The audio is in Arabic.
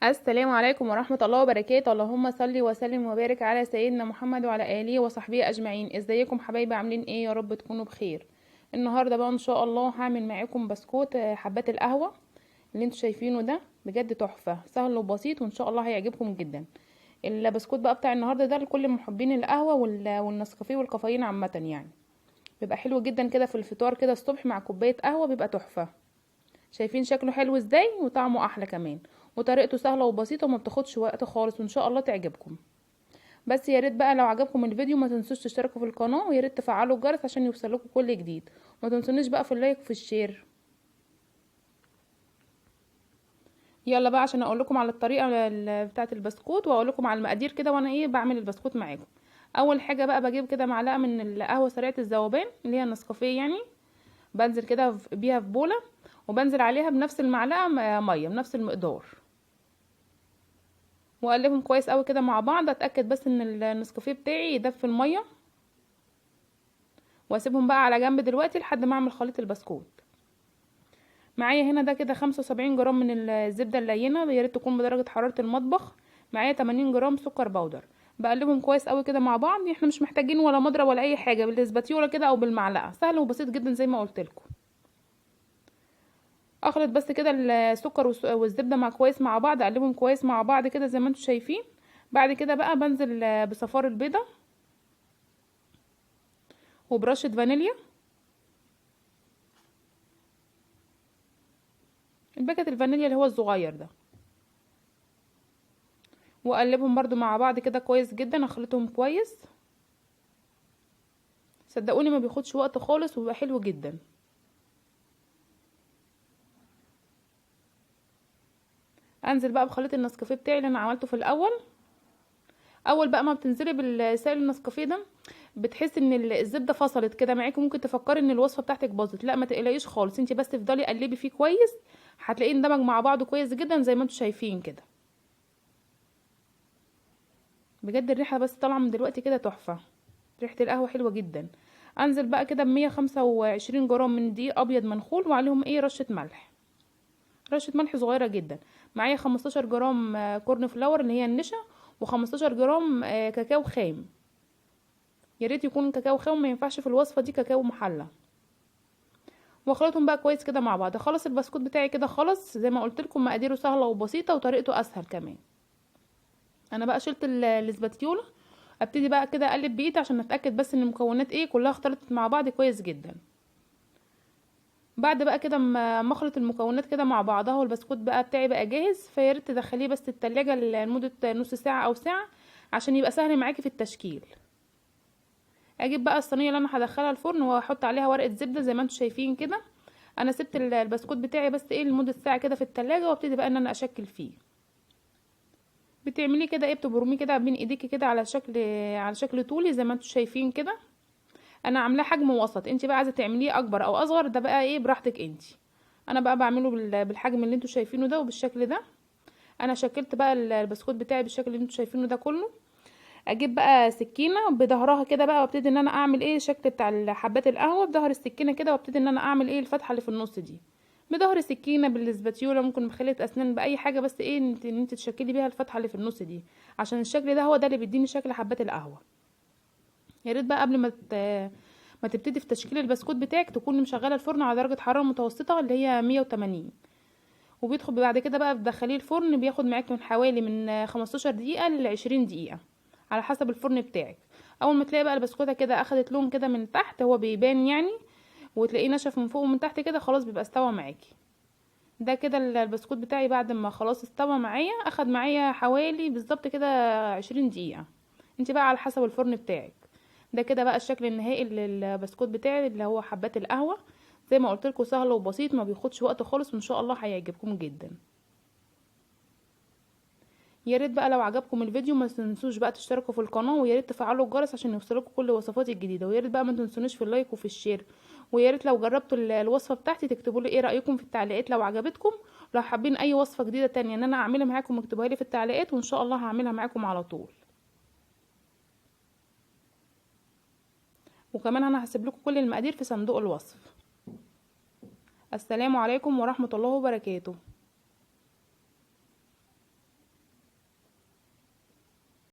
السلام عليكم ورحمة الله وبركاته. اللهم صل وسلم وبارك على سيدنا محمد وعلى آله وصحبه أجمعين. ازيكم حبايبي؟ عاملين ايه؟ يا رب تكونوا بخير. النهاردة بقى ان شاء الله هعمل معاكم بسكوت حبات القهوة اللي انتوا شايفينه ده. بجد تحفة، سهل وبسيط، وان شاء الله هيعجبكم جدا. البسكوت بقى بتاع النهاردة ده لكل محبين القهوة والنسكافيه والكافيين عامة يعني. بيبقى حلو جدا كده في الفطار كده الصبح مع كوباية قهوة، بيبقى تحفة. شايفين شكله حلو ازاي؟ وطعمه احلى كمان، وطريقته سهله وبسيطه وما بتاخدش وقت خالص، وان شاء الله تعجبكم. بس يا ريت بقى لو عجبكم الفيديو ما تنسوش تشتركوا في القناه، ويا ريت تفعلوا الجرس عشان يوصلكوا كل جديد. وما تنسونيش بقى في اللايك وفي الشير. يلا بقى عشان اقول لكم على الطريقه بتاعه البسكوت، واقول لكم على المقادير كده وانا ايه بعمل البسكوت معاكم. اول حاجه بقى بجيب كده معلقه من القهوه سريعه الذوبان اللي هي النسكافيه يعني. بنزل كده بيها في بوله، وبنزل عليها بنفس المعلقه ميه بنفس المقدار، واقلبهم كويس قوي كده مع بعض. اتاكد بس ان النسكافيه بتاعي يدب في الميه، واسيبهم بقى على جنب دلوقتي لحد ما اعمل خليط البسكوت. معايا هنا ده كده 75 جرام من الزبده اللينه، يا ريت تكون بدرجه حراره المطبخ. معايا 80 جرام سكر بودر. بقلبهم كويس قوي كده مع بعض. احنا مش محتاجين ولا مضرب ولا اي حاجه، بالاسباتيولا كده او بالمعلقه، سهل وبسيط جدا زي ما قلت لكم. اخلط بس كده السكر والزبده مع كويس مع بعض، اقلبهم كويس مع بعض كده زي ما انتم شايفين. بعد كده بقى بنزل بصفار البيضه وبرشه فانيليا، الباكت الفانيليا اللي هو الصغير ده، واقلبهم برضو مع بعض كده كويس جدا، اخلطهم كويس. صدقوني ما بياخدش وقت خالص وبيبقى حلو جدا. انزل بقى بخليط النسكافيه بتاعي اللي انا عملته في الاول. اول بقى ما بتنزلي بالسائل النسكافيه ده بتحس ان الزبده فصلت كده معاكي، ممكن تفكري ان الوصفه بتاعتك باظت. لا، ما تقلقيش خالص، انت بس تفضلي قلبي فيه كويس، هتلاقيه اندمج مع بعضه كويس جدا زي ما انتم شايفين كده. بجد الريحه بس طالعه من دلوقتي كده تحفه، ريحه القهوه حلوه جدا. انزل بقى كده ب125 جرام من دقيق ابيض منخول، وعليهم ايه رشه ملح، رشه ملح صغيره جدا. معايا 15 جرام كورن فلاور اللي هي النشا، و15 جرام كاكاو خام. يا ريت يكون كاكاو خام، ما ينفعش في الوصفه دي كاكاو محلى. واخلطهم بقى كويس كده مع بعض. خلاص البسكوت بتاعي كده خلاص، زي ما قلت لكم مقاديره سهله وبسيطه وطريقته اسهل كمان. انا بقى شلت الاسباتيولا، ابتدي بقى كده اقلب بايدي عشان اتاكد بس ان المكونات ايه كلها اختلطت مع بعض كويس جدا. بعد بقى كده ما اخلط المكونات كده مع بعضها، والبسكوت بقى بتاعي بقى جاهز. فياريت تدخليه بس التلاجة لمدة نص ساعة او ساعة عشان يبقى سهل معاكي في التشكيل. اجيب بقى الصينية اللي انا هدخلها الفرن واحط عليها ورقة زبدة زي ما انتم شايفين كده. انا سبت البسكوت بتاعي بس ايه لمدة ساعة كده في التلاجة، وابتدي بقى ان انا اشكل فيه. بتعمليه كده ايه، بتبرميه كده بين ايديكي كده على شكل طولي زي ما انتم شايفين كده. انا عاملاه حجم وسط، انت بقى عايزه تعمليه اكبر او اصغر ده بقى ايه براحتك انت. انا بقى بعمله بالحجم اللي انتوا شايفينه ده وبالشكل ده. انا شكلت بقى البسكوت بتاعي بالشكل اللي انتوا شايفينه ده كله. اجيب بقى سكينه بظهرها كده بقى، وابتدي ان انا اعمل ايه الشكل بتاع حبات القهوه بظهر السكينه كده، وابتدي ان انا اعمل ايه الفتحه اللي في النص دي بظهر السكينه بالاسباتيولا، ممكن بخلة اسنان باي حاجه، بس ايه ان انت تشكلي بيها الفتحه اللي في النص دي، عشان الشكل ده هو ده اللي بيديني شكل حبات القهوه. يا ريت بقى قبل ما تبتدي في تشكيل البسكوت بتاعك تكوني مشغله الفرن على درجه حراره متوسطه اللي هي 180. وبيدخل بعد كده بقى بتدخليه الفرن، بياخد معاك من حوالي من 15 دقيقه ل 20 دقيقه على حسب الفرن بتاعك. اول ما تلاقي بقى البسكوته كده اخدت لون كده من تحت، هو بيبان يعني، وتلاقيه نشف من فوق ومن تحت كده، خلاص بيبقى استوى معاكي. ده كده البسكوت بتاعي بعد ما خلاص استوى معايا، اخد معايا حوالي بالظبط كده 20 دقيقه. انت بقى على حسب الفرن بتاعك. ده كده بقى الشكل النهائي للبسكوت بتاعي اللي هو حبات القهوه. زي ما قلت لكم سهل وبسيط، ما بياخدش وقت خالص، وان شاء الله هيعجبكم جدا. يا ريت بقى لو عجبكم الفيديو ما تنسوش بقى تشتركوا في القناه، ويا ريت تفعلوا الجرس عشان يوصلكم كل وصفاتي الجديده. ويا ريت بقى ما تنسونيش في اللايك وفي الشير. ويا ريت لو جربتوا الوصفه بتاعتي تكتبوا لي ايه رايكم في التعليقات لو عجبتكم. لو حابين اي وصفه جديده تانية ان انا اعملها معاكم اكتبوها لي في التعليقات، وان شاء الله هعملها معاكم على طول. وكمان انا هسيب لكم كل المقادير في صندوق الوصف. السلام عليكم ورحمه الله وبركاته.